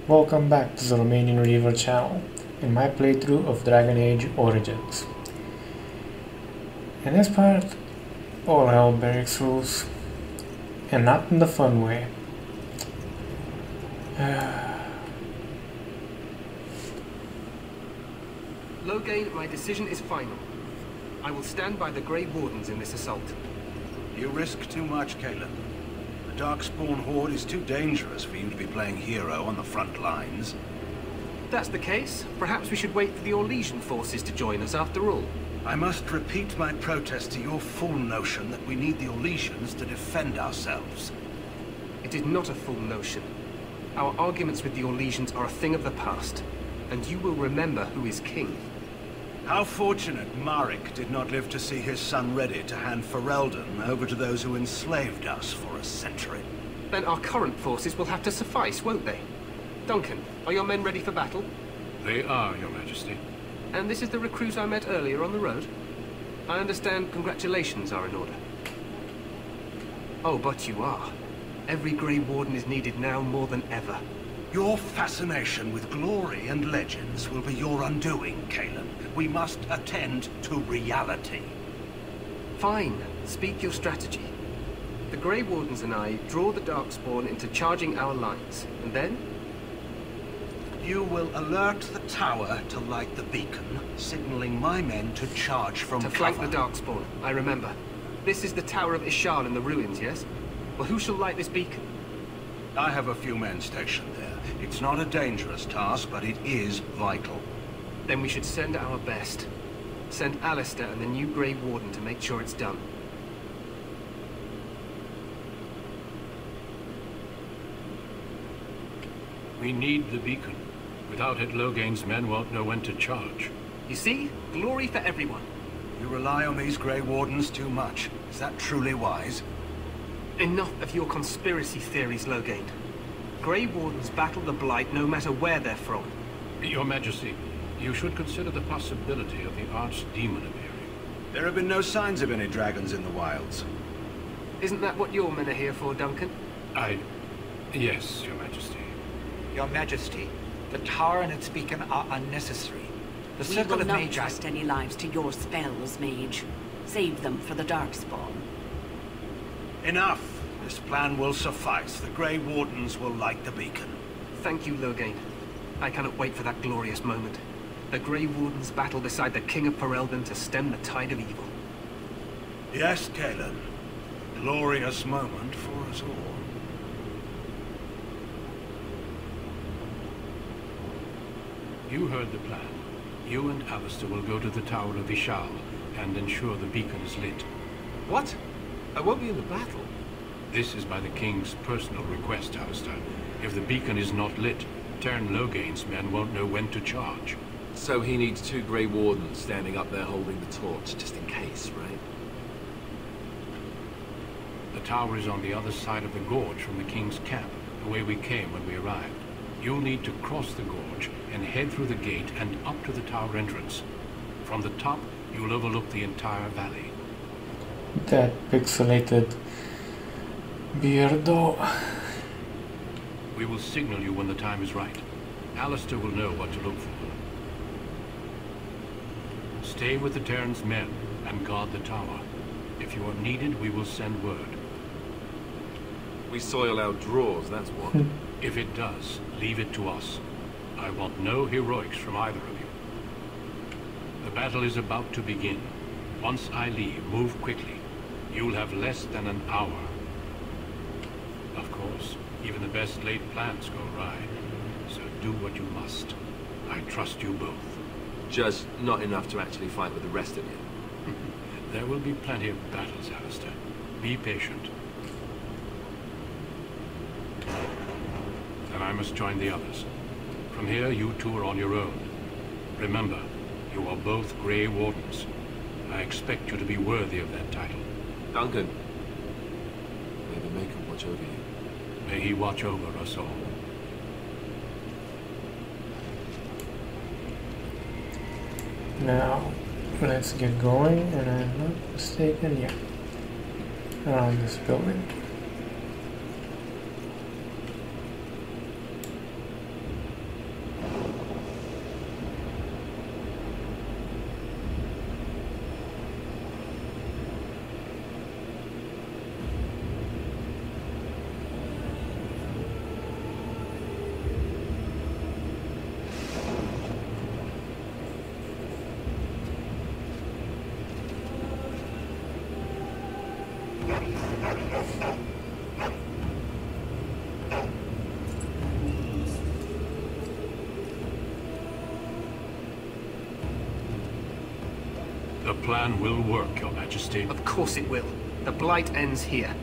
Welcome back to the Romanian River channel in my playthrough of Dragon Age Origins. In this part, all hell breaks loose, and not in the fun way. Loghain, my decision is final. I will stand by the Grey Wardens in this assault. You risk too much, Cailan. The Darkspawn Horde is too dangerous for you to be playing hero on the front lines. If that's the case, perhaps we should wait for the Orlesian forces to join us after all. I must repeat my protest to your fool notion that we need the Orlesians to defend ourselves. It is not a full notion. Our arguments with the Orlesians are a thing of the past, and you will remember who is king. How fortunate Marek did not live to see his son ready to hand Ferelden over to those who enslaved us for a century. Then our current forces will have to suffice, won't they? Duncan, are your men ready for battle? They are, Your Majesty. And this is the recruit I met earlier on the road? I understand congratulations are in order. Oh, but you are. Every Grey Warden is needed now more than ever. Your fascination with glory and legends will be your undoing, Cailan. We must attend to reality. Fine. Speak your strategy. The Grey Wardens and I draw the Darkspawn into charging our lines, and then? You will alert the tower to light the beacon, signaling my men to charge from cover. To flank the Darkspawn, I remember. This is the Tower of Ishal in the ruins, yes? Well, who shall light this beacon? I have a few men stationed there. It's not a dangerous task, but it is vital. Then we should send our best. Send Alistair and the new Grey Warden to make sure it's done. We need the beacon. Without it, Loghain's men won't know when to charge. You see? Glory for everyone. You rely on these Grey Wardens too much. Is that truly wise? Enough of your conspiracy theories, Loghain. Grey Wardens battle the Blight no matter where they're from. Your Majesty, you should consider the possibility of the Archdemon appearing. There have been no signs of any dragons in the wilds. Isn't that what your men are here for, Duncan? Yes, Your Majesty. Your Majesty, the tower and its beacon are unnecessary. The We circle will of not Magi... trust any lives to your spells, Mage. Save them for the Darkspawn. Enough! This plan will suffice. The Grey Wardens will light the beacon. Thank you, Loghain. I cannot wait for that glorious moment. The Grey Wardens battle beside the King of Ferelden to stem the tide of evil. Yes, Cailan. Glorious moment for us all. You heard the plan. You and Alistair will go to the Tower of Ishal and ensure the beacon is lit. What? I won't be in the battle. This is by the King's personal request, Alistair. If the beacon is not lit, Tern Loghain's men won't know when to charge. So he needs two Grey Wardens standing up there holding the torch, just in case, right? The tower is on the other side of the gorge from the King's camp, the way we came when we arrived. You'll need to cross the gorge and head through the gate and up to the tower entrance. From the top, you'll overlook the entire valley. That pixelated beardo. We will signal you when the time is right. Alistair will know what to look for. Stay with the Terran's men and guard the tower. If you are needed, we will send word. We soil our drawers, that's what. If it does, leave it to us. I want no heroics from either of you. The battle is about to begin. Once I leave, move quickly. You'll have less than an hour. Of course, even the best laid plans go awry. So do what you must. I trust you both. Just not enough to actually fight with the rest of you. There will be plenty of battles, Alistair. Be patient. Then I must join the others. From here, you two are on your own. Remember, you are both Grey Wardens. I expect you to be worthy of that title. Duncan, may the Maker watch over you. May he watch over us all. Now, let's get going, and I'm not mistaken, yeah. Around this building. The plan will work, Your Majesty. Of course it will. The blight ends here.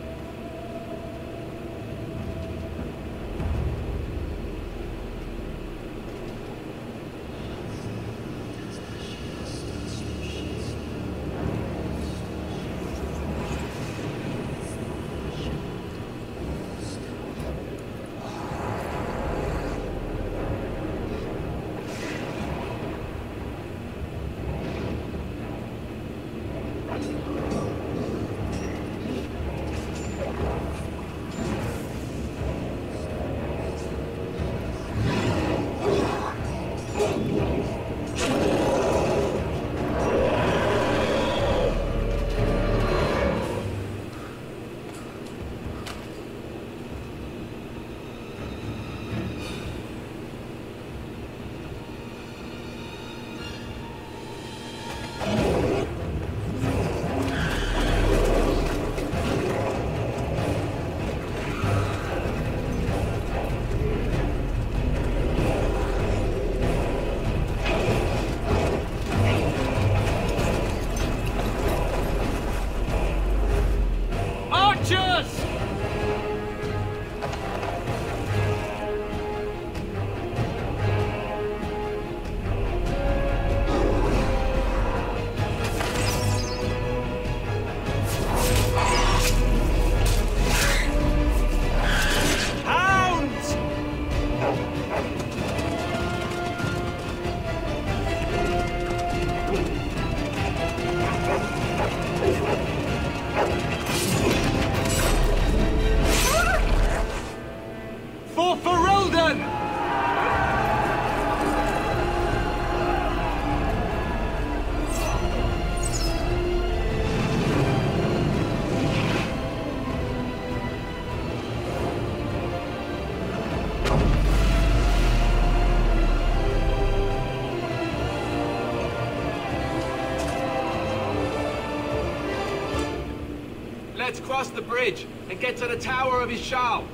Let's cross the bridge and get to the Tower of Ishal.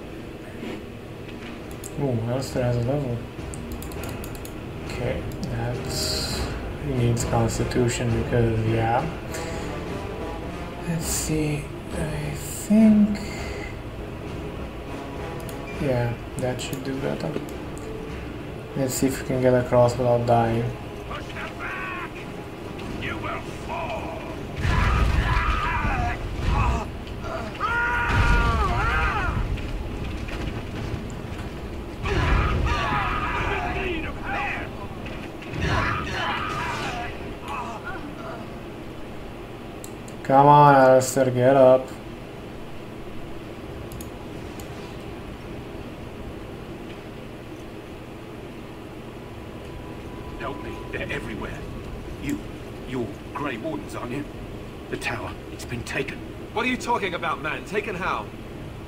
Oh, Alistair has a level. Okay, that's... he needs Constitution because, yeah. Let's see, I think... yeah, that should do better. Let's see if we can get across without dying. Come on, Alistair, get up. Help me, they're everywhere. You're Grey Wardens, aren't you? The tower, it's been taken. What are you talking about, man? Taken how?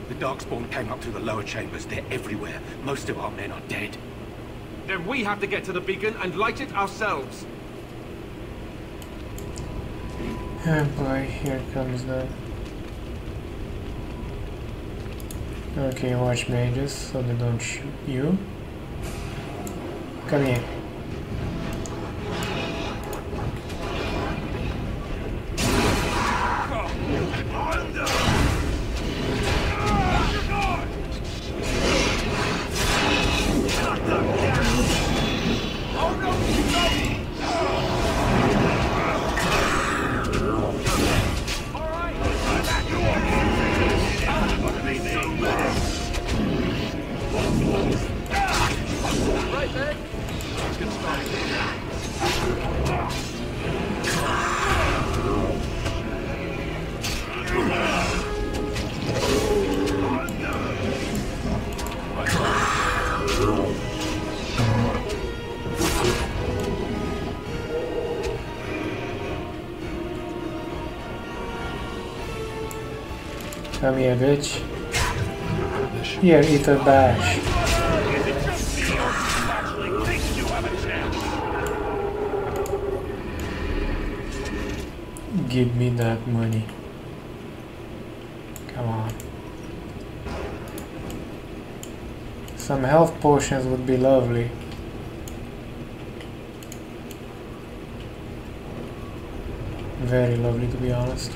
The Darkspawn came up through the lower chambers. They're everywhere. Most of our men are dead. Then we have to get to the beacon and light it ourselves. Oh boy, here comes the... okay, watch mages so they don't shoot you. Come here. Come here, bitch. Here, eat a bash. Give me that money. Come on. Some health potions would be lovely. Very lovely, to be honest.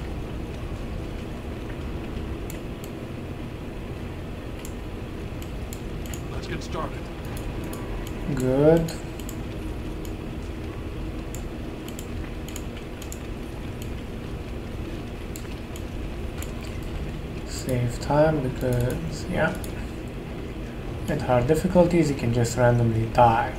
Let's get started. Good. Save time because, yeah, at hard difficulties you can just randomly die.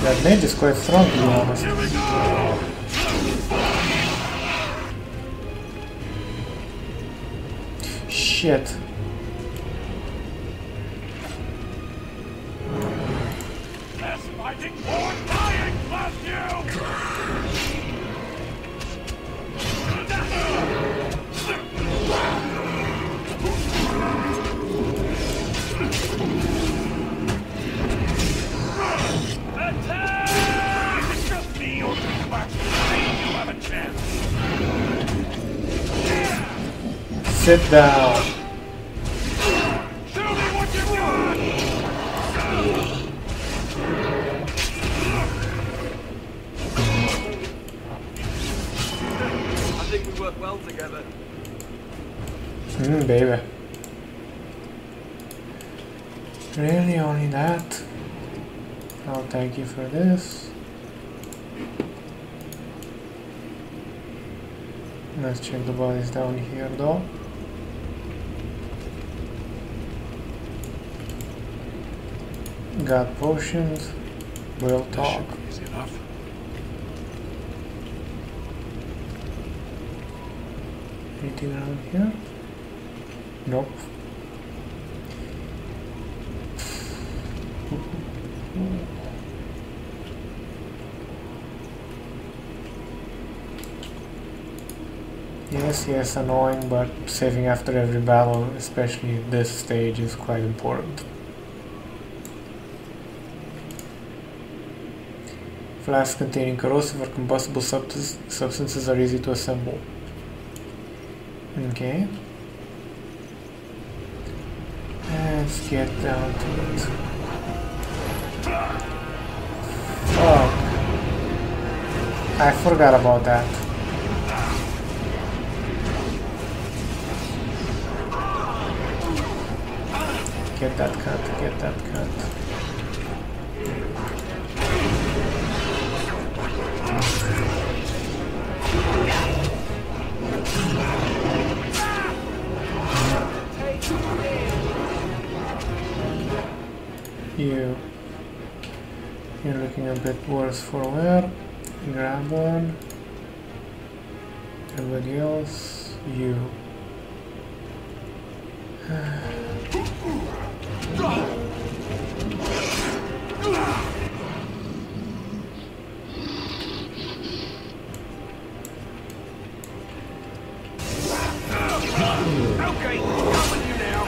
That mage is quite strong, to be honest. Shit. Less fighting, more dying, bless you! Sit down. Show me what you got! I think we work well together. Baby. Really, only that? I'll thank you for this. Let's check the bodies down here though. Got potions. We'll talk. Easy enough. Anything around here? Nope. Yes, annoying, but saving after every battle, especially at this stage, is quite important. Flasks containing corrosive or combustible substances are easy to assemble. Okay. Let's get down to it. Fuck. I forgot about that. Get that cut, get that cut. You're looking a bit worse for wear. Grab one. Everybody else, you. Okay, coming you now.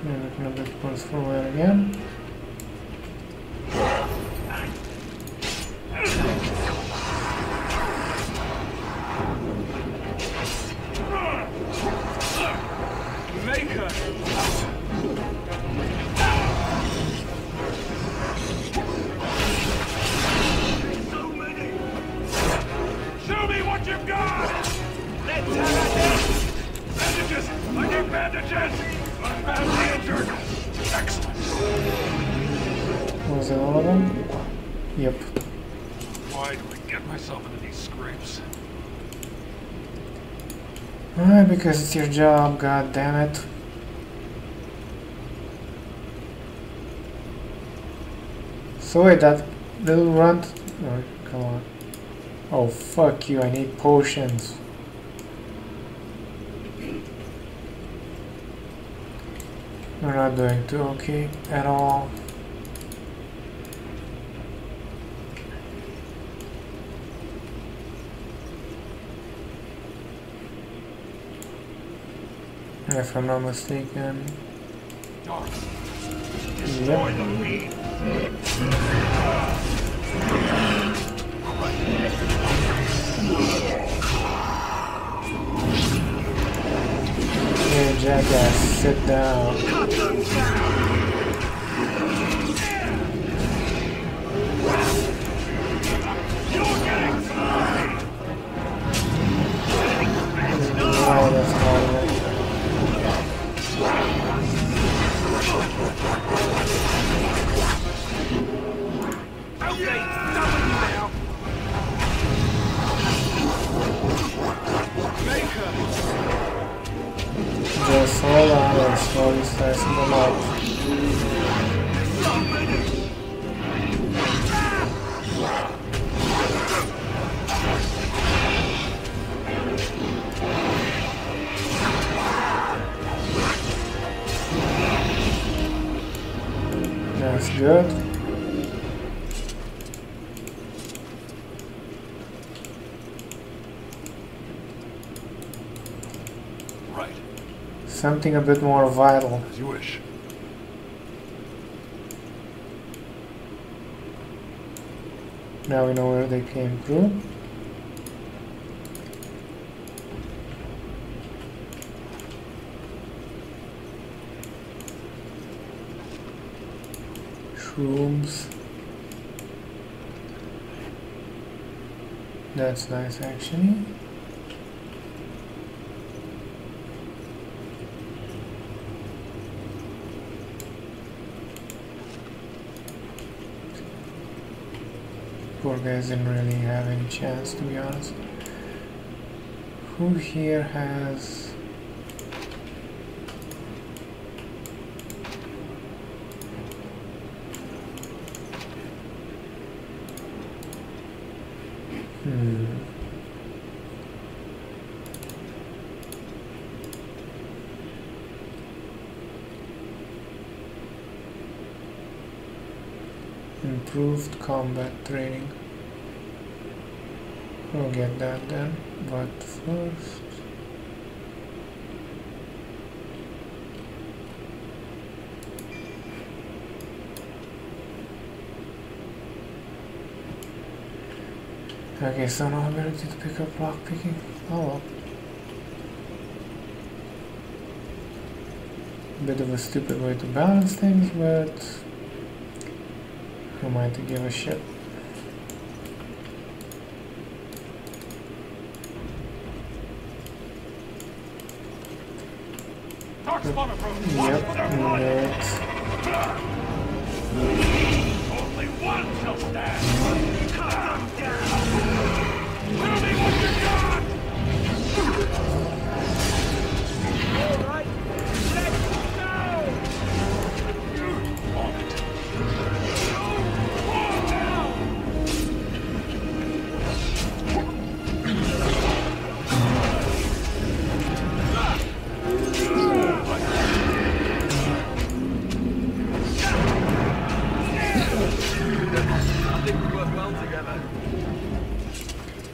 You're looking a bit worse for wear again. Was it all of them? Yep. Why do I get myself into these scrapes? Alright, because it's your job, god damn it. So wait, that little runt... Oh, come on. Oh, fuck you, I need potions. We're not doing too okay at all. if I'm not mistaken. Destroy the feed. Hey, jackass, sit down. Oh, that's part of it. Just hold on and slowly slicing them up. That's good. Right. Something a bit more vital. As you wish. Now we know where they came through. Shrooms. That's nice actually. Poor guys didn't really have any chance, to be honest. Who here has... Improved combat training. We'll get that then, but first... Okay, so no ability to pick up lockpicking. Oh well. Bit of a stupid way to balance things, but who am I to give a shit? Yep, right. Only one shall stand. Cut them down. Tell me what you got. All right, let's go. On it.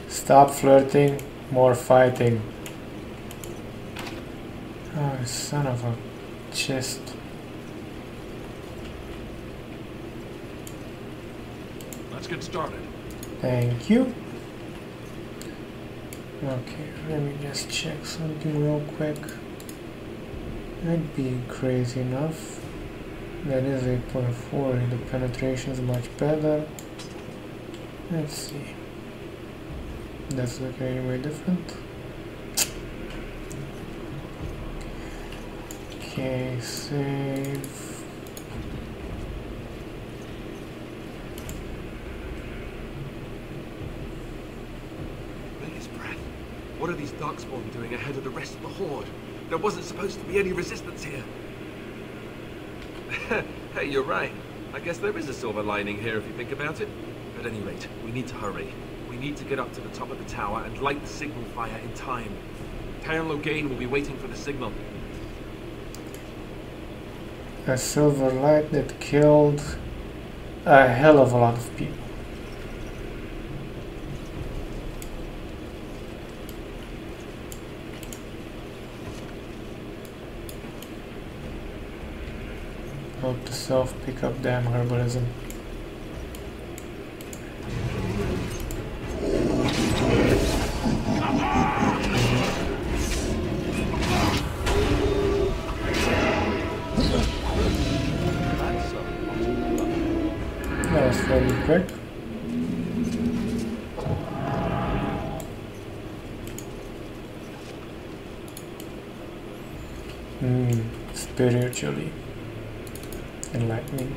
Stop flirting, more fighting. Oh, son of a chest. Let's get started. Thank you. Okay, let me just check something real quick. That'd be crazy enough. That is 8.4, the penetration is much better. Let's see. That's looking anyway different. Okay, save. Biggest breath. What are these darkspawn doing ahead of the rest of the horde? There wasn't supposed to be any resistance here. Hey, you're right. I guess there is a silver lining here if you think about it. At any rate, we need to hurry. We need to get up to the top of the tower and light the signal fire in time. Taron Logain will be waiting for the signal. A silver light that killed a hell of a lot of people. myself pick up damn herbalism. That was fairly quick. Spiritually enlightening.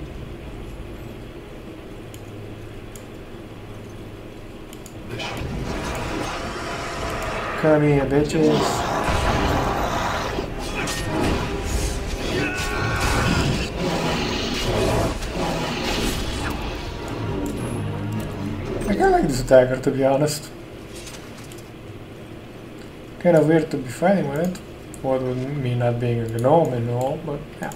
Come here, bitches. I kinda like this dagger, to be honest. Kinda weird to be fighting with it. What would me not being a gnome and all, but yeah.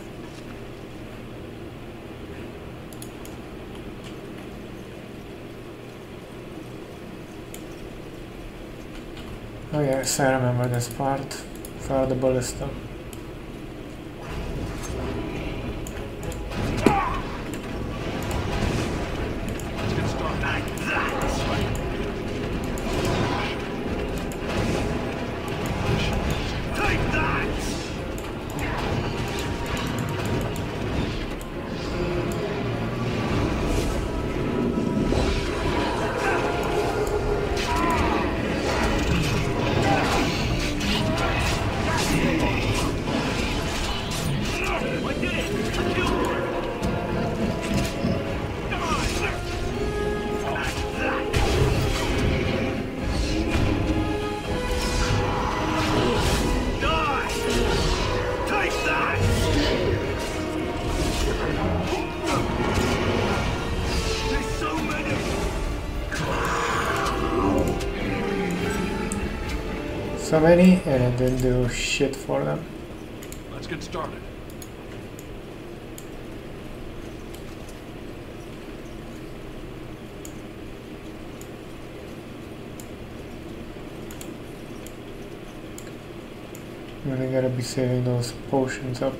Oh yes, I remember this part. For the ballista. So many, and it didn't do shit for them. Let's get started. Really gotta be saving those potions up.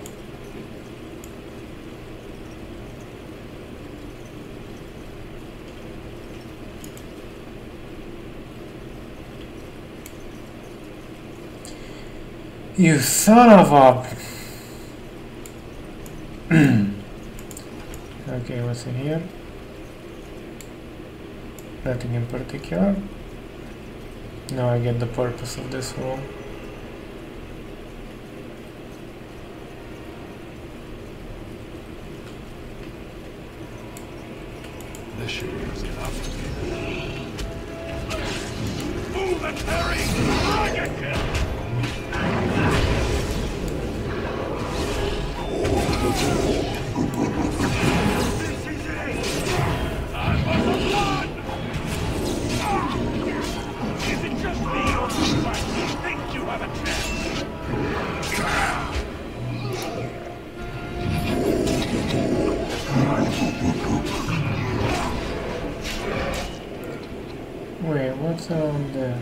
You son of a... Okay, what's in here? Nothing in particular. Now I get the purpose of this room. This should be enough. Move and hurry! This is it! I must run! Is it just me or do you think you have a chance? Wait, what's on there?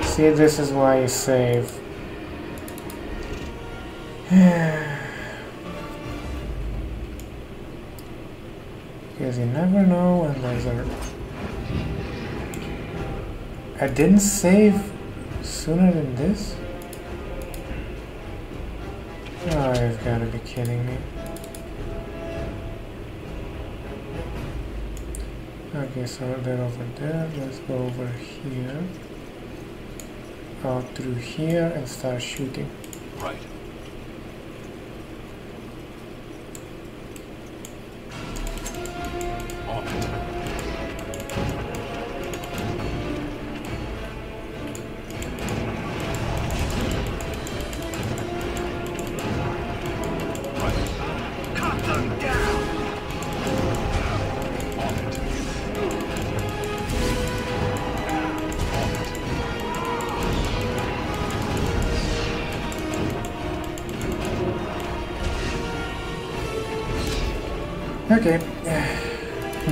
See, this is why you save. Because you never know when there's a... I didn't save sooner than this? Oh, you've got to be kidding me. Okay, so they're over there. Let's go over here. Out through here and start shooting. Right. On it. Cut them down! On it. Okay.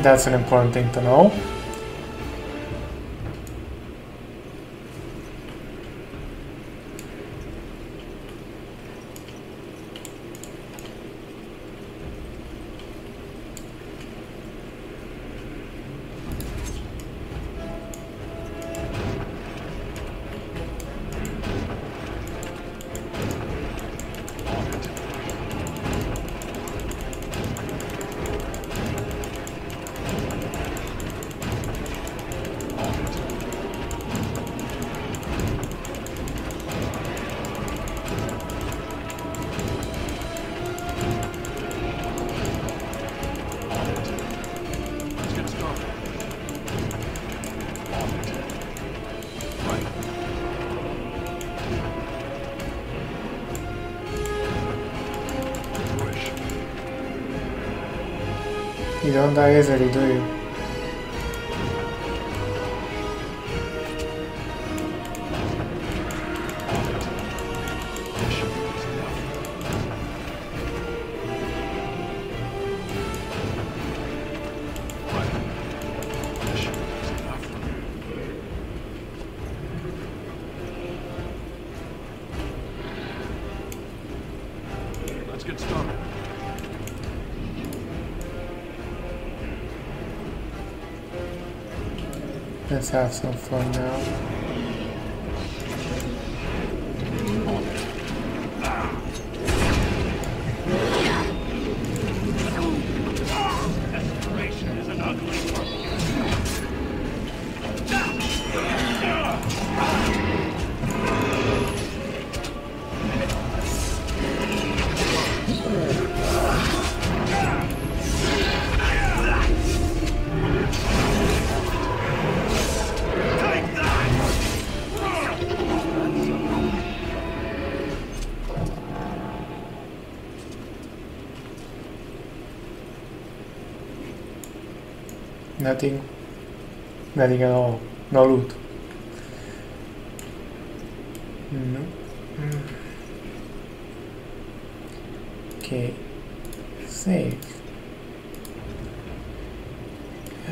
That's an important thing to know. You don't die easily, do you? Let's get started. Let's have some fun now. Desperation is an ugly word. Nothing at all. No loot. No. Okay. Save.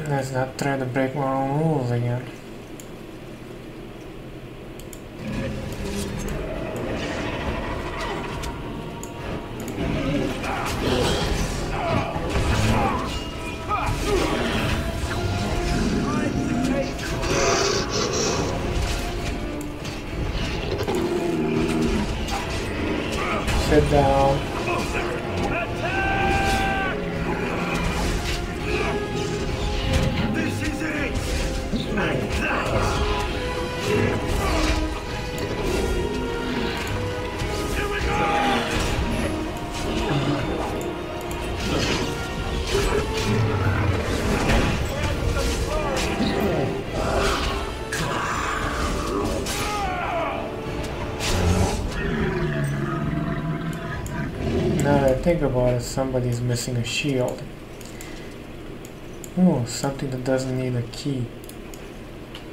Let's not try to break my own rules again. Sit down. This is it! Like that! Here we go! Now that I think about it, somebody's missing a shield. Oh, something that doesn't need a key.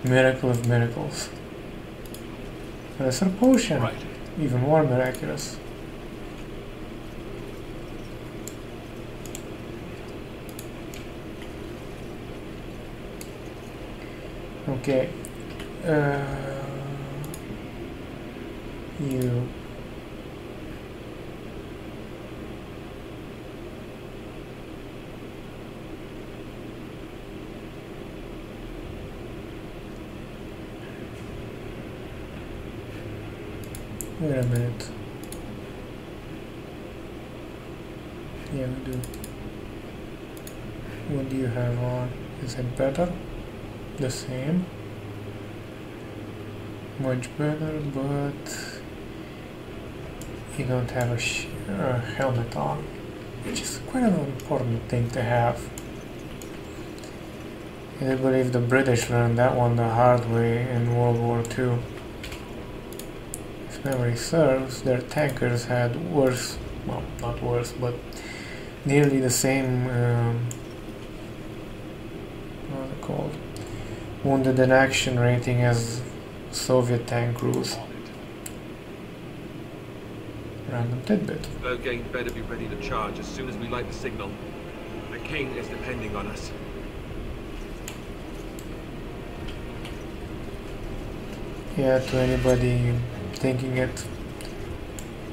Miracle of miracles. But it's a potion. Right. Even more miraculous. Okay. You. Wait a minute. Yeah, we do. What do you have on? Is it better? The same? Much better, but you don't have a helmet on, which is quite an important thing to have. I believe the British learned that one the hard way in World War II. If memory serves, their tankers had worse, well, not worse, but nearly the same, what are they called? Wounded in action rating as Soviet tank crews. Random tidbit. Loghain better be ready to charge as soon as we light the signal. The king is depending on us. Yeah, to anybody thinking it,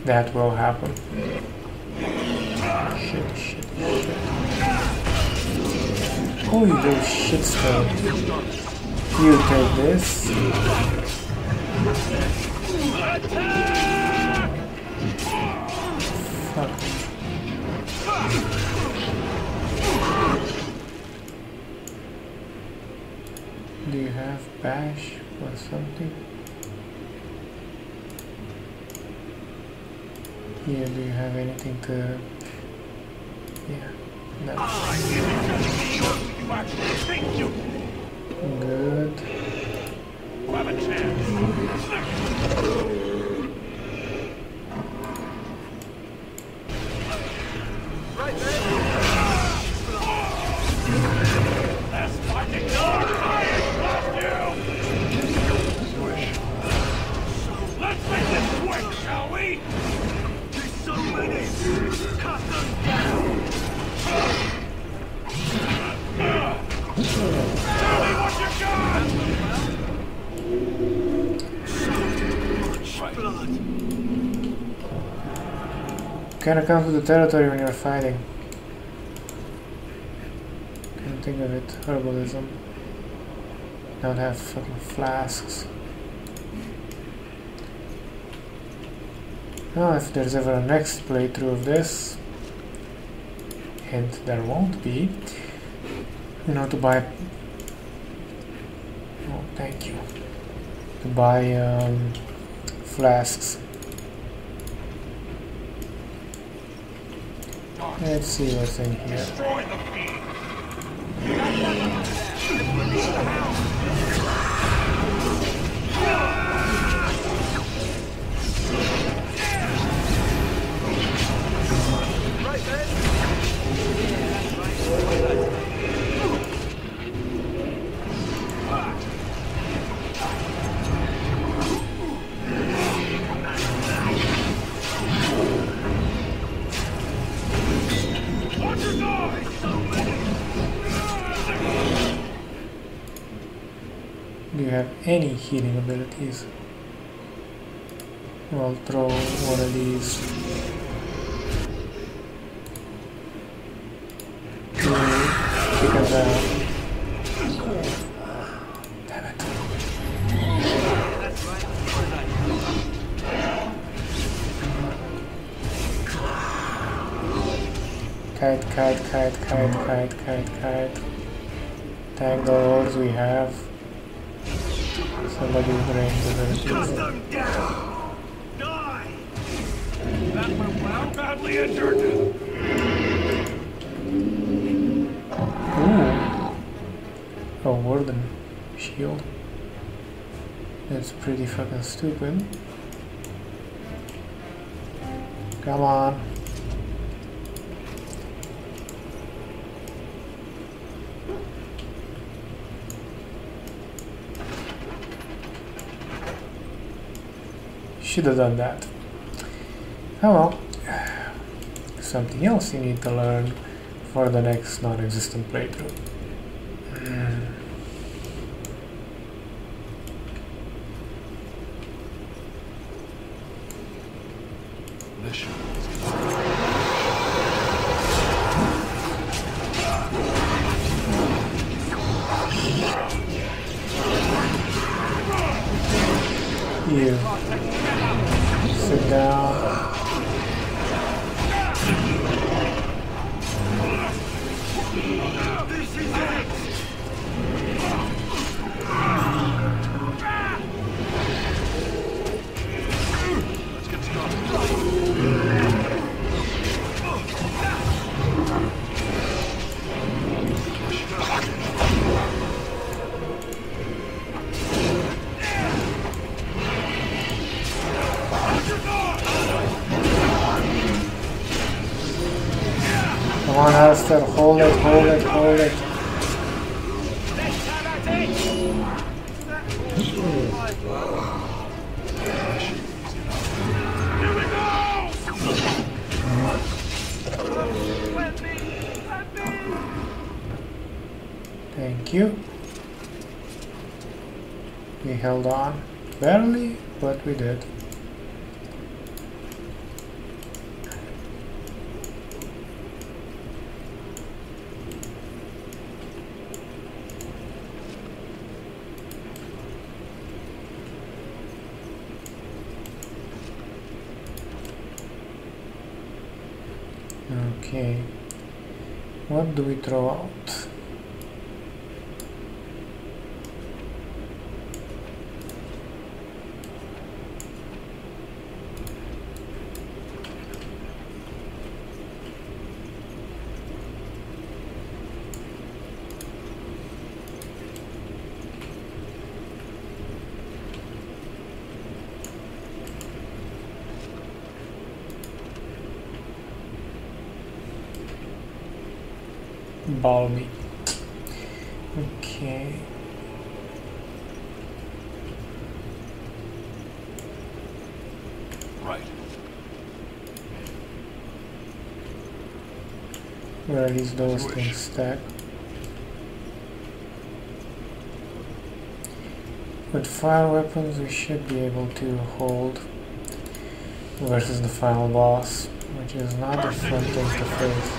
that will happen. Shit, shit, shit. Oh, you little shit stone. You take this. Fuck. Do you have bash or something? Here, do you have anything to... Yeah, no. Good. Have a chance. Kinda comes with the territory when you're fighting. Can't think of it. Herbalism. Don't have fucking flasks. Now, if there's ever a next playthrough of this, and there won't be, you know, to buy. Oh, thank you. To buy flasks. Let's see what's in here. Do you have any healing abilities? I'll throw one of these. Pick up that. Damn it. Kite. Tangles we have. Somebody with range abilities. Die! That went well, badly injured. Ooh. Oh, Warden shield. That's pretty fucking stupid. Come on. Should have done that. Oh well. Something else you need to learn for the next non-existent playthrough. You sit down. This is it! Let's get started. Come on, Alistair, hold it. Thank you. We held on. Barely, but we did. Okay, what do we throw out? Balmy. Okay. Right. Where are those things stacked? With fire weapons we should be able to hold versus the final boss, which is not a fun thing to face.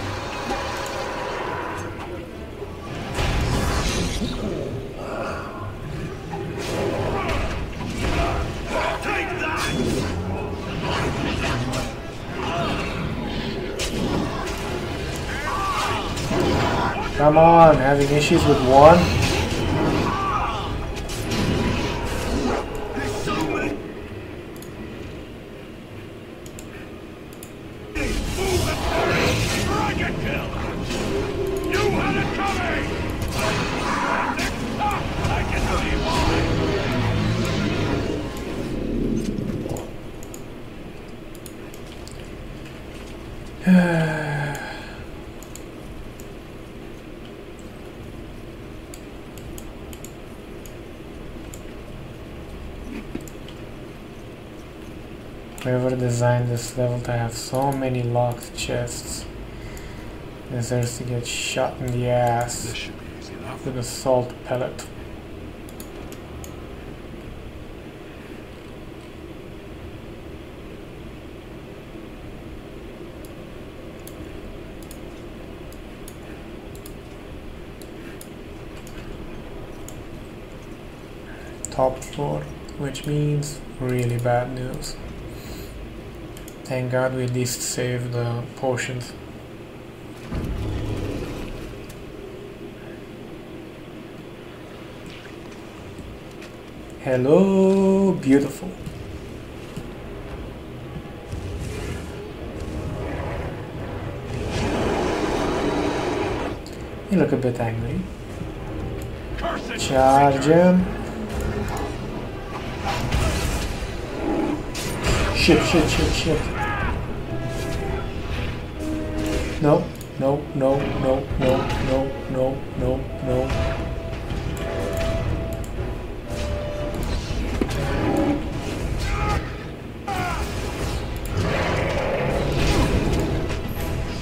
Come on, having issues with one? Whoever designed this level to have so many locked chests deserves to get shot in the ass This should be easy enough. with a salt pellet. Top floor, which means really bad news. Thank God we at least saved the potions. Hello, beautiful. You look a bit angry. Charge him. Shit. No.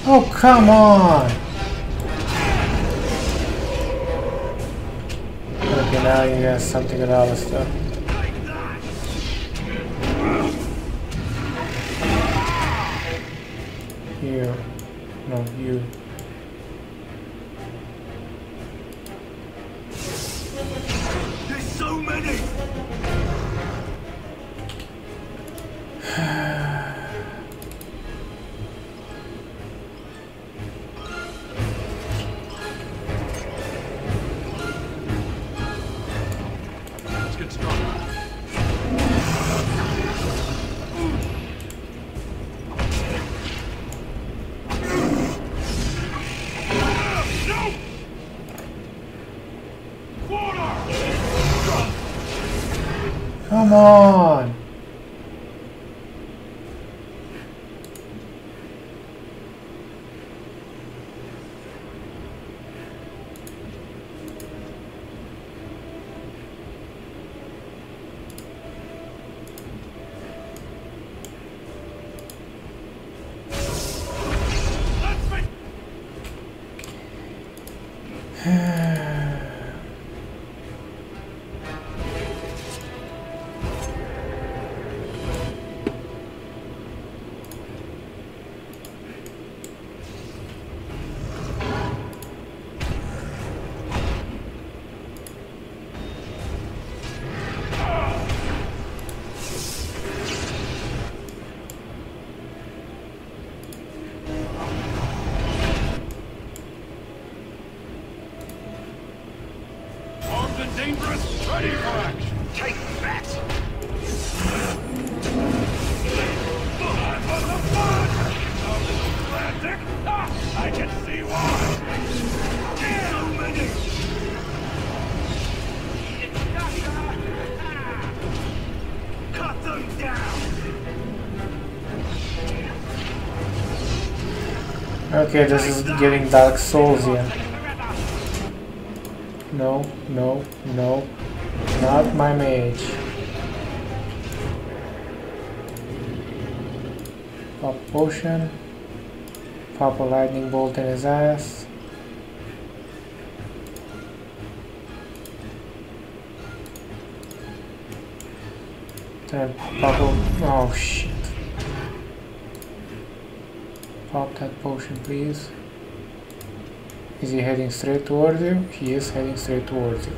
Oh, come on! Okay, now you got something with all this stuff. You. No, you. There's so many! Let's get started. Come on! Take that! I can see why! Too many! Cut them down! Okay, this is getting Dark Souls here. No, no, no. Not my mage. Pop potion. Pop a lightning bolt in his ass. Then pop a... oh shit. Pop that potion, please. Is he heading straight towards you? He is heading straight towards you.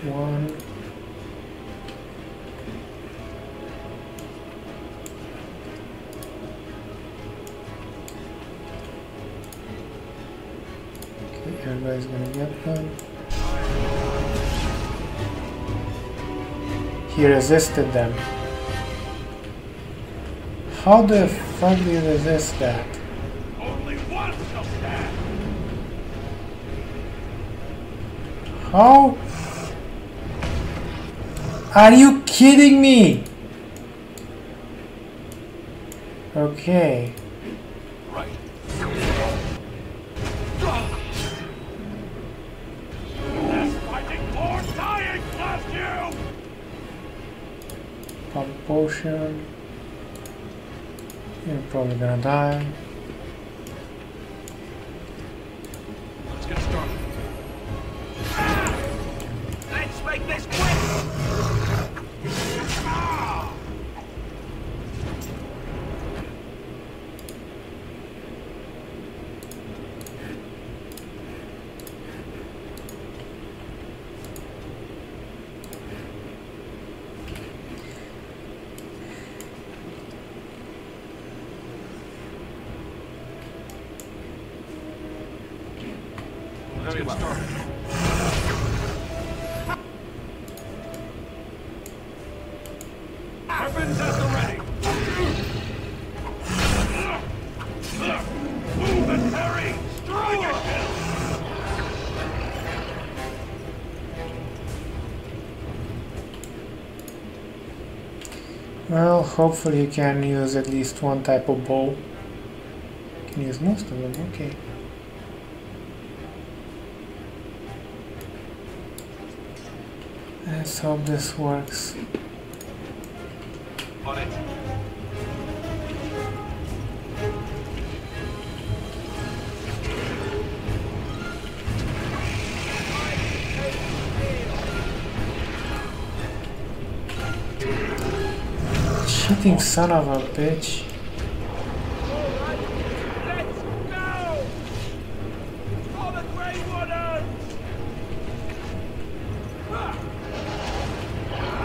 One. Okay, everybody's gonna get them. He resisted them. How the fuck do you resist that? Only one shall stand! How? Are you kidding me? Okay. Right. Less fighting, more dying, blast you! Pop potion. You're probably gonna die. Let's get started. Let's make this quick! Let's get started. Weapons at the ready. Move and parry. Strike it, Bill. Well, hopefully you can use at least one type of bow. You can use most of them, okay. Let's hope this works. On it. Cheating son of a bitch. Let's go! For the Grey Wardens!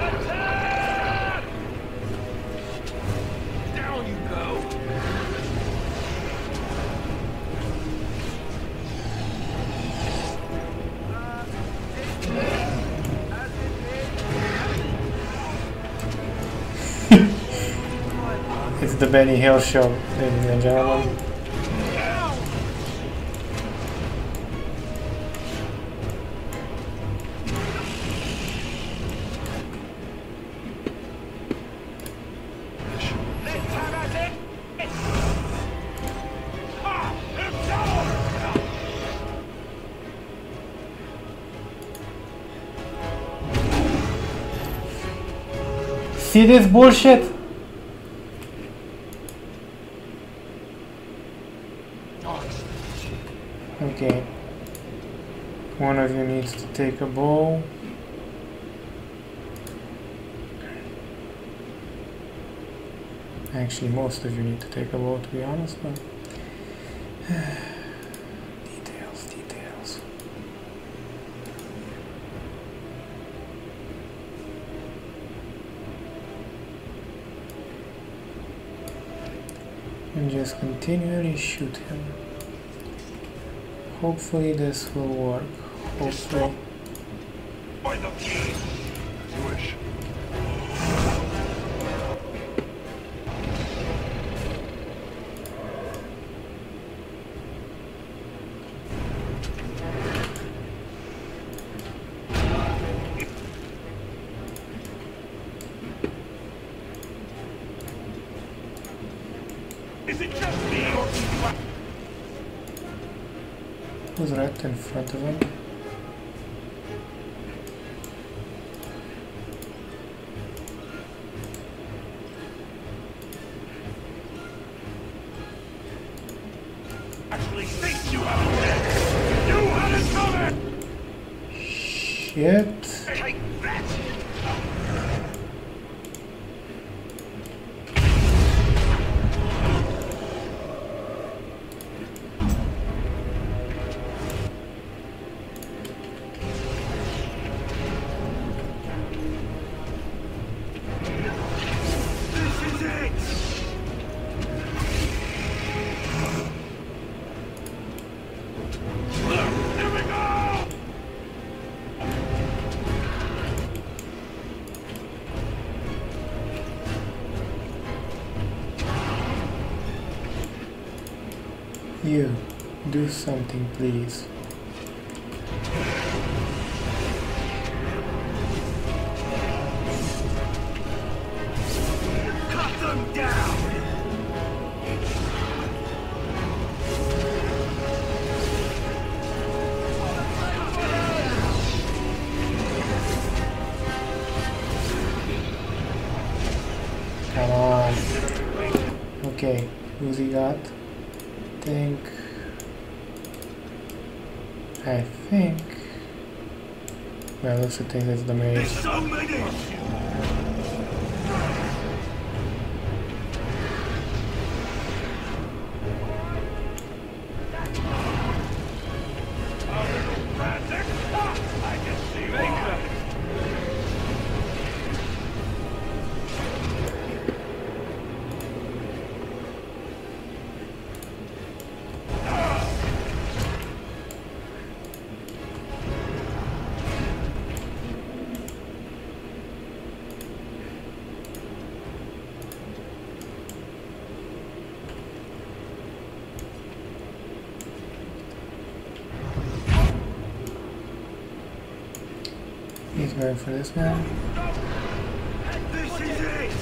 Attack! Down you go! It's the Benny Hill show, ladies and gentlemen. See this bullshit? Okay. One of you needs to take a bow. Actually, most of you need to take a bow, to be honest, but details. And just continually shoot him. Hopefully this will work. Hopefully. By the key. As you wish. Is it just me or Who's right in front of him? actually think you have it? You had it coming! Shit. Take that! You, do something, please. Cut them down! Come on. Okay, who's he got? I think well, let's think it's the maze. There's so many! I can see why. He's going for this guy. This is it!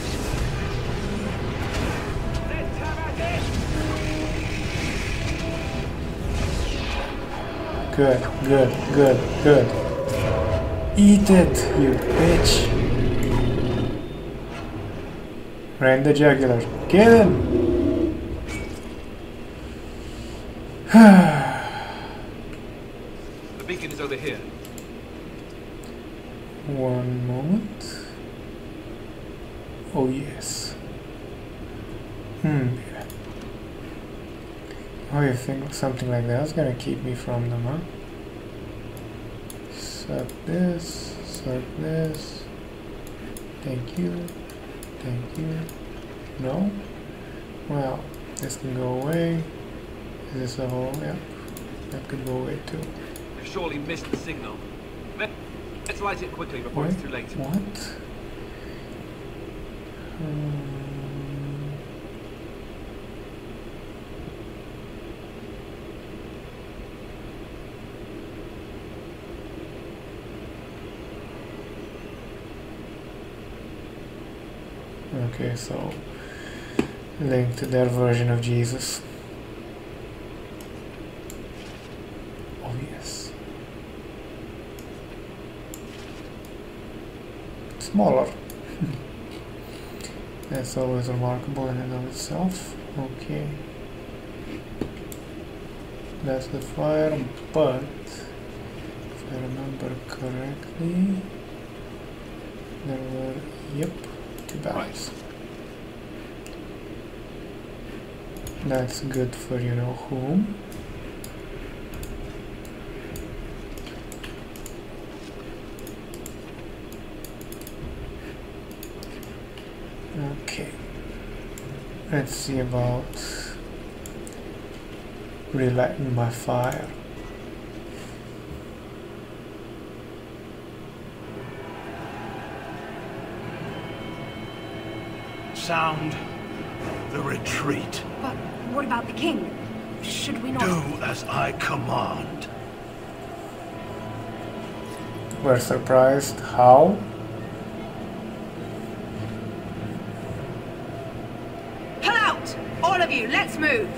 Good. Eat it, you bitch. Right in the jugular. Get him! The beacon is over here. One moment. Oh yes. Yeah. Oh, you think something like that's gonna keep me from them, huh? Suck this. Thank you. No? Well, this can go away. Is this a hole? Yep. That could go away too. We've surely missed the signal. Let's light it quickly before it's too late. What? Okay, so link to their version of Jesus. Oh yes. Smaller. That's always remarkable in and of itself. Okay. That's the fire, but I remember correctly, there were, yep, 2 battles. That's good for you know whom. Okay, let's see about relighting my fire. Sound the retreat. But what about the king? Should we not... Do as I command. We're surprised. How? Pull out! All of you, let's move!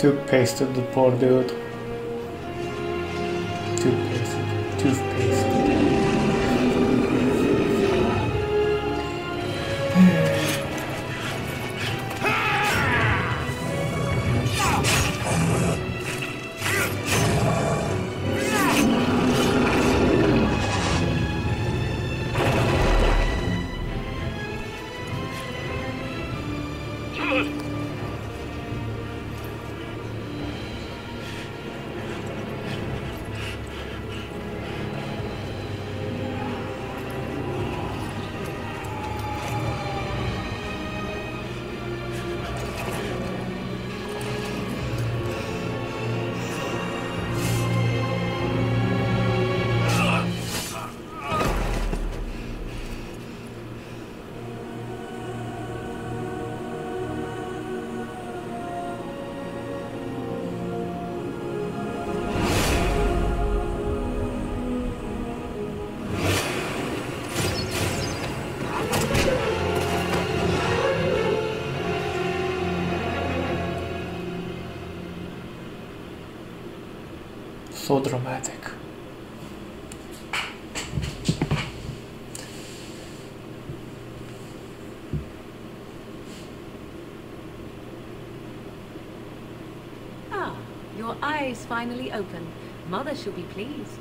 Toothpasted the poor dude. Toothpaste. So dramatic. Ah, your eyes finally open. Mother shall be pleased.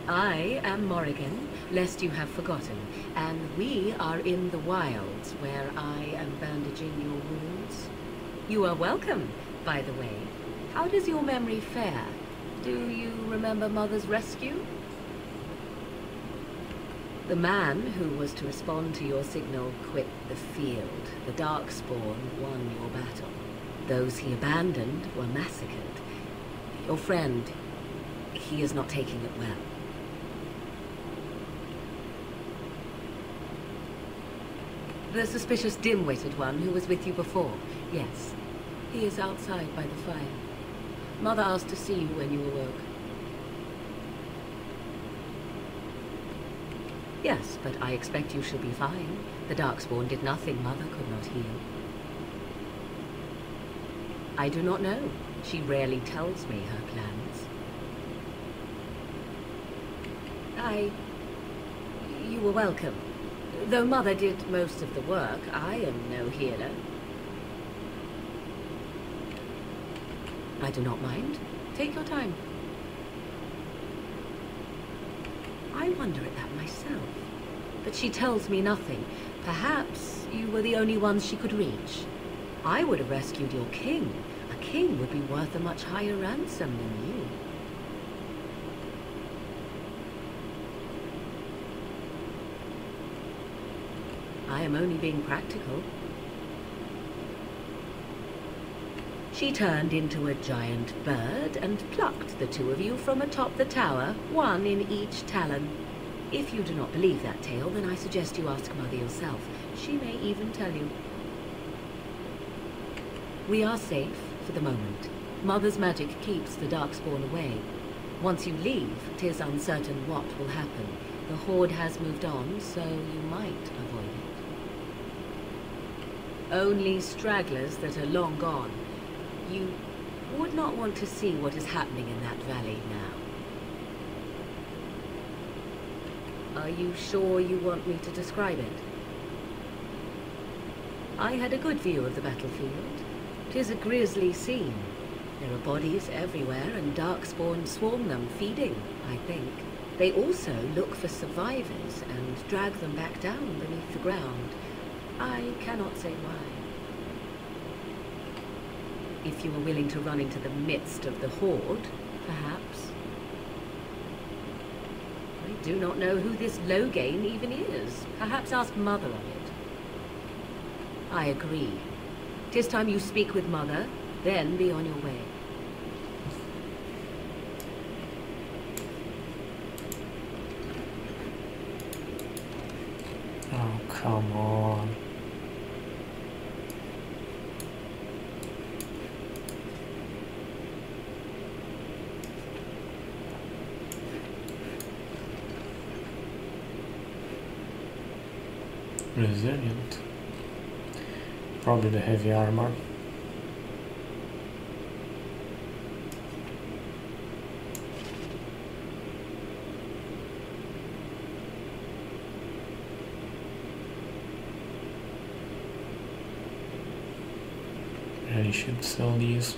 I am Morrigan, lest you have forgotten, and we are in the wilds where I am bandaging your wounds. You are welcome, by the way. How does your memory fare? Do you remember Mother's rescue? The man who was to respond to your signal quit the field. The Darkspawn won your battle. Those he abandoned were massacred. Your friend, he is not taking it well. The suspicious dim-witted one who was with you before, yes. He is outside by the fire. Mother asked to see you when you awoke. Yes, but I expect you shall be fine. The Darkspawn did nothing Mother could not heal. I do not know. She rarely tells me her plans. You were welcome. Though Mother did most of the work, I am no healer. I do not mind. Take your time. I wonder at that myself. But she tells me nothing. Perhaps you were the only ones she could reach. I would have rescued your king. A king would be worth a much higher ransom than you. I am only being practical. She turned into a giant bird and plucked the two of you from atop the tower, one in each talon. If you do not believe that tale, then I suggest you ask Mother yourself. She may even tell you. We are safe for the moment. Mother's magic keeps the Darkspawn away. Once you leave, 'tis uncertain what will happen. The Horde has moved on, so you might avoid it. Only stragglers that are long gone. You would not want to see what is happening in that valley now. Are you sure you want me to describe it? I had a good view of the battlefield. 'Tis a grisly scene. There are bodies everywhere, and Darkspawn swarm them, feeding, I think. They also look for survivors and drag them back down beneath the ground. I cannot say why. If you were willing to run into the midst of the Horde, perhaps. I do not know who this Loghain even is. Perhaps ask Mother of it. I agree. 'Tis time you speak with Mother, then be on your way. Oh, come on. Resilient. Probably the heavy armor. Really should sell these,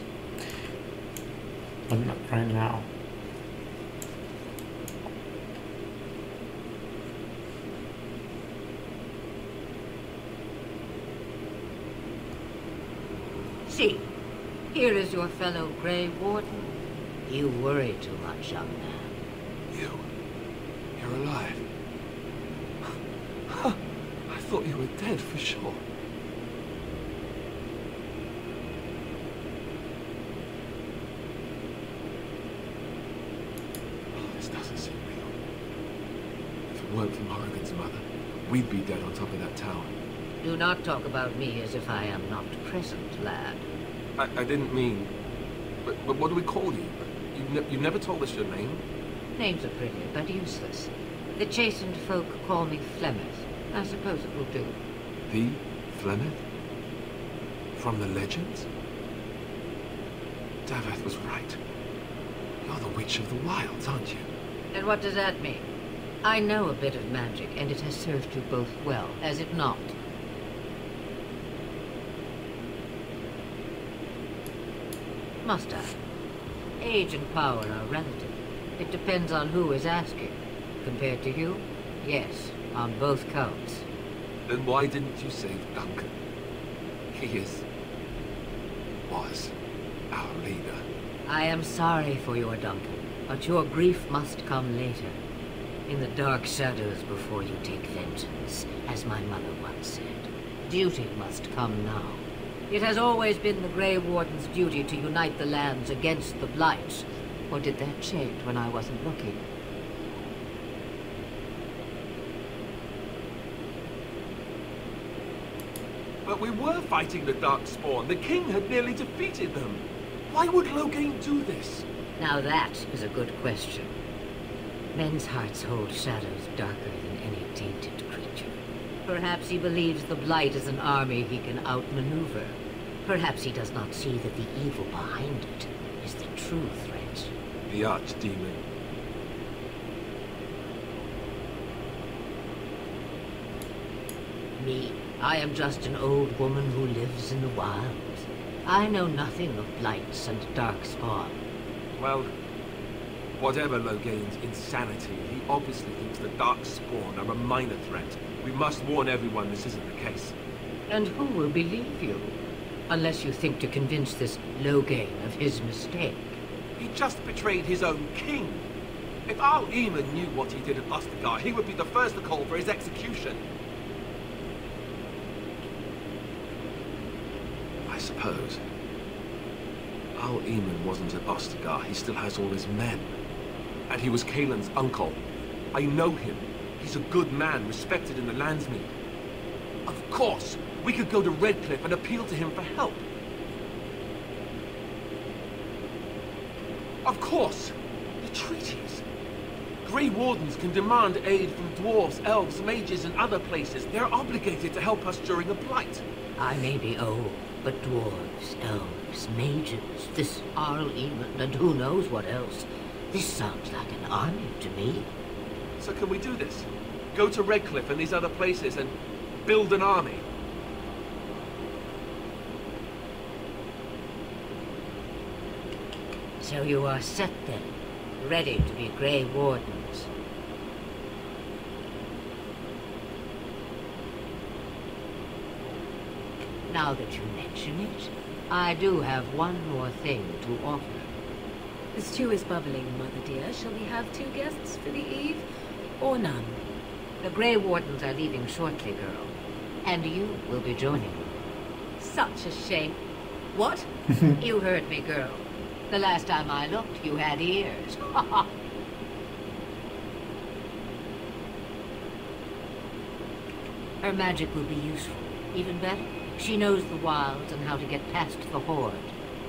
but not right now. See, here is your fellow Grey Warden. You worry too much, young man. You're alive. I thought you were dead for sure. This doesn't seem real. If it weren't for Morrigan's mother, we'd be dead on top of that tower. Do not talk about me as if I am not present, lad. I didn't mean... But what do we call you? You never told us your name? Names are pretty, but useless. The chastened folk call me Flemeth. I suppose it will do. The Flemeth? From the legends? Daveth was right. You're the Witch of the Wilds, aren't you? And what does that mean? I know a bit of magic, and it has served you both well, has it not? Must I? Age and power are relative. It depends on who is asking. Compared to you, yes, on both counts. Then why didn't you save Duncan? He was our leader. I am sorry for your Duncan, but your grief must come later. In the dark shadows before you take vengeance, as my mother once said. Duty must come now. It has always been the Grey Warden's duty to unite the lands against the Blight. Or did that change when I wasn't looking? But we were fighting the Darkspawn. The king had nearly defeated them. Why would Loghain do this? Now that is a good question. Men's hearts hold shadows darker than any tainted creature. Perhaps he believes the Blight is an army he can outmaneuver. Perhaps he does not see that the evil behind it is the true threat. The archdemon. Me, I am just an old woman who lives in the wilds. I know nothing of blights and darkspawn. Well, whatever Loghain's insanity, he obviously thinks the Darkspawn are a minor threat. We must warn everyone this isn't the case. And who will believe you? Unless you think to convince this Loghain of his mistake. He just betrayed his own king. If our Eamon knew what he did at Ostagar, he would be the first to call for his execution. suppose. Al-Eman wasn't at Ostagar. He still has all his men. And he was Kaelin's uncle. I know him. He's a good man, respected in the Landsmeet. Of course, we could go to Redcliffe and appeal to him for help. Of course! The treaties. Grey Wardens can demand aid from dwarves, elves, mages, and other places. They're obligated to help us during a blight. I may be old, but dwarves, elves, mages, this Al-Eman, and who knows what else. This sounds like an army to me. So can we do this? Go to Redcliffe and these other places and build an army? So you are set then, ready to be Grey Wardens. Now that you mention it, I do have one more thing to offer. The stew is bubbling, Mother dear. Shall we have 2 guests for the eve, or none? The Grey Wardens are leaving shortly, girl. And you will be joining them. Such a shame. What? You heard me, girl. The last time I looked, you had ears. Her magic will be useful. Even better, she knows the wilds and how to get past the Horde.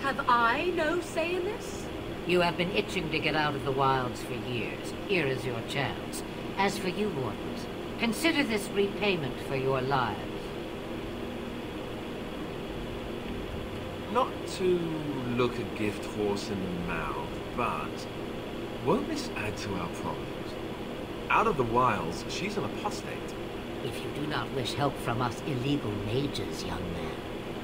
Have I no say in this? You have been itching to get out of the wilds for years. Here is your chance. As for you, Wardens, consider this repayment for your lives. Not to look a gift horse in the mouth, but won't this add to our problems? Out of the wilds, she's an apostate. If you do not wish help from us illegal mages, young man,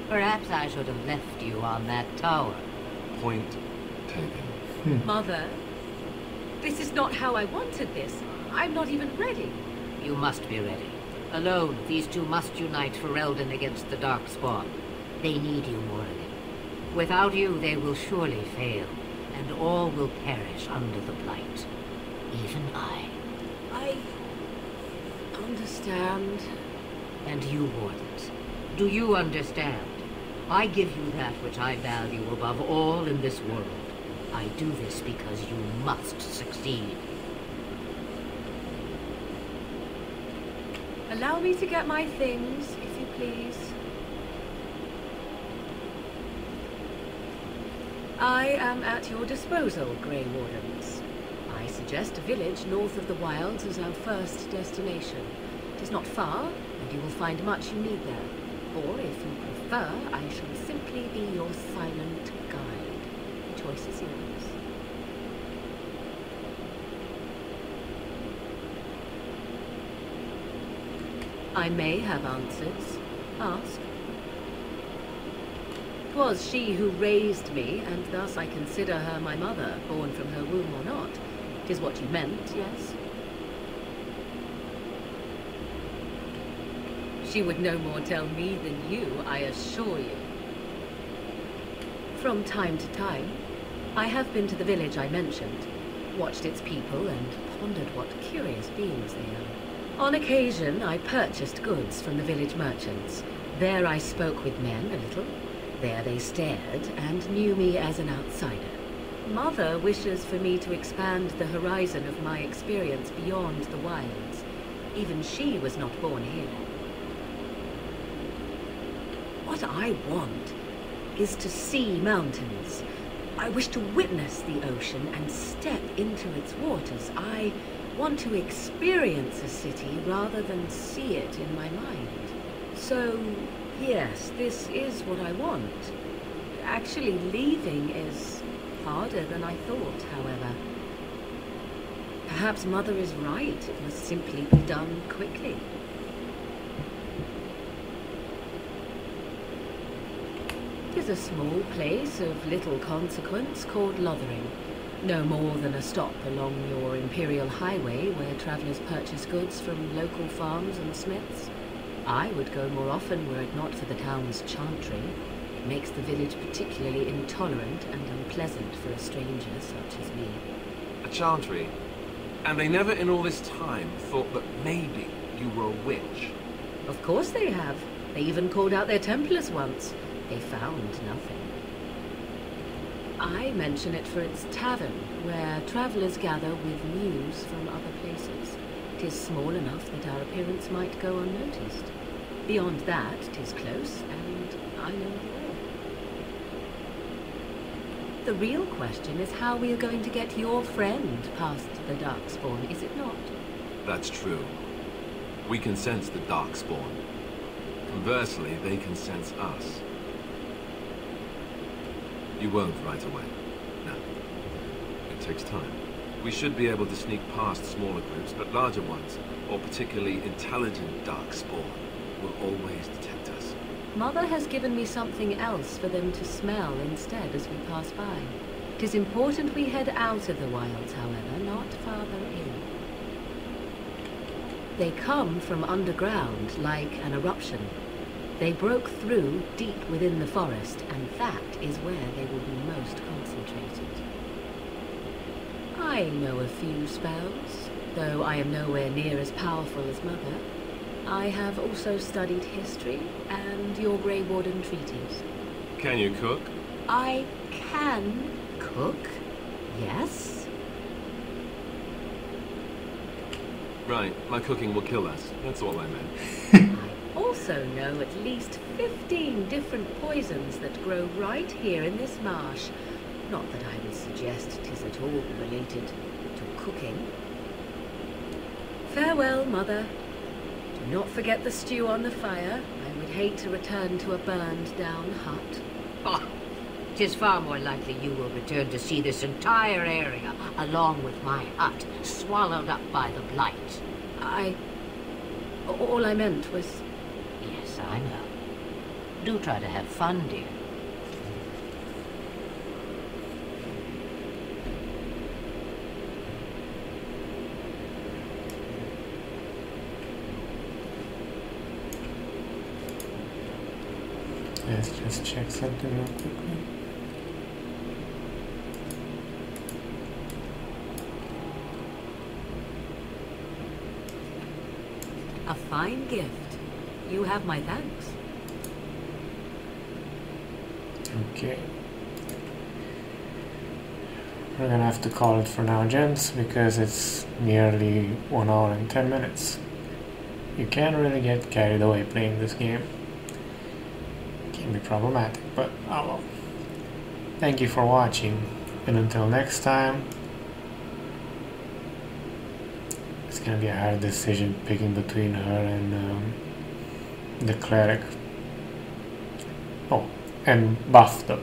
perhaps I should have left you on that tower. Point taken. Mother, this is not how I wanted this. I'm not even ready. You must be ready. Alone, these two must unite Ferelden against the Darkspawn. They need you, Morrigan. Without you, they will surely fail, and all will perish under the blight. Even I. I understand. And you, Wardens, do you understand? I give you that which I value above all in this world. I do this because you must succeed. Allow me to get my things, if you please. I am at your disposal, Grey Wardens. I suggest a village north of the wilds as our first destination. It is not far, and you will find much you need there. Or, if you prefer, I shall simply be your silent guide. The choice is yours. I may have answers. Ask. 'Twas she who raised me, and thus I consider her my mother, born from her womb or not. 'Tis what you meant, yes? She would no more tell me than you, I assure you. From time to time, I have been to the village I mentioned, watched its people, and pondered what curious beings they are. On occasion, I purchased goods from the village merchants. There I spoke with men a little. There they stared and knew me as an outsider. Mother wishes for me to expand the horizon of my experience beyond the wilds. Even she was not born here. What I want is to see mountains. I wish to witness the ocean and step into its waters. I want to experience a city rather than see it in my mind. So, yes, this is what I want. Actually, leaving is harder than I thought, however. Perhaps Mother is right. It must simply be done quickly. It is a small place of little consequence called Lothering. No more than a stop along your Imperial Highway where travelers purchase goods from local farms and smiths. I would go more often were it not for the town's chantry. It makes the village particularly intolerant and unpleasant for a stranger such as me. A chantry? And they never in all this time thought that maybe you were a witch? Of course they have. They even called out their Templars once. They found nothing. I mention it for its tavern, where travellers gather with news from other places. 'Tis small enough that our appearance might go unnoticed. Beyond that, 'tis close, and I know the way. The real question is how we are going to get your friend past the Darkspawn, is it not? That's true. We can sense the Darkspawn. Conversely, they can sense us. You won't right away. No. It takes time. We should be able to sneak past smaller groups, but larger ones, or particularly intelligent Darkspawn, will always detect us. Mother has given me something else for them to smell instead as we pass by. 'Tis important we head out of the wilds, however, not farther in. They come from underground, like an eruption. They broke through deep within the forest, and that is where they will be most concentrated. I know a few spells, though I am nowhere near as powerful as Mother. I have also studied history and your Grey Warden treaties. Can you cook? I can cook, yes. Right, my cooking will kill us. That's all I meant. I also know at least 15 different poisons that grow right here in this marsh. Not that I would suggest 'tis at all related to cooking. Farewell, Mother. Do not forget the stew on the fire. I would hate to return to a burned-down hut. Oh, 'tis far more likely you will return to see this entire area, along with my hut, swallowed up by the blight. All I meant was... Yes, I know. Do try to have fun, dear. Let's just check something real quickly. A fine gift. You have my thanks. Okay. We're gonna have to call it for now, gents, because it's nearly 1 hour and 10 minutes. You can't really get carried away playing this game. Can be problematic, but oh well. Thank you for watching, and until next time, it's gonna be a hard decision picking between her and the cleric. Oh, and Buff though.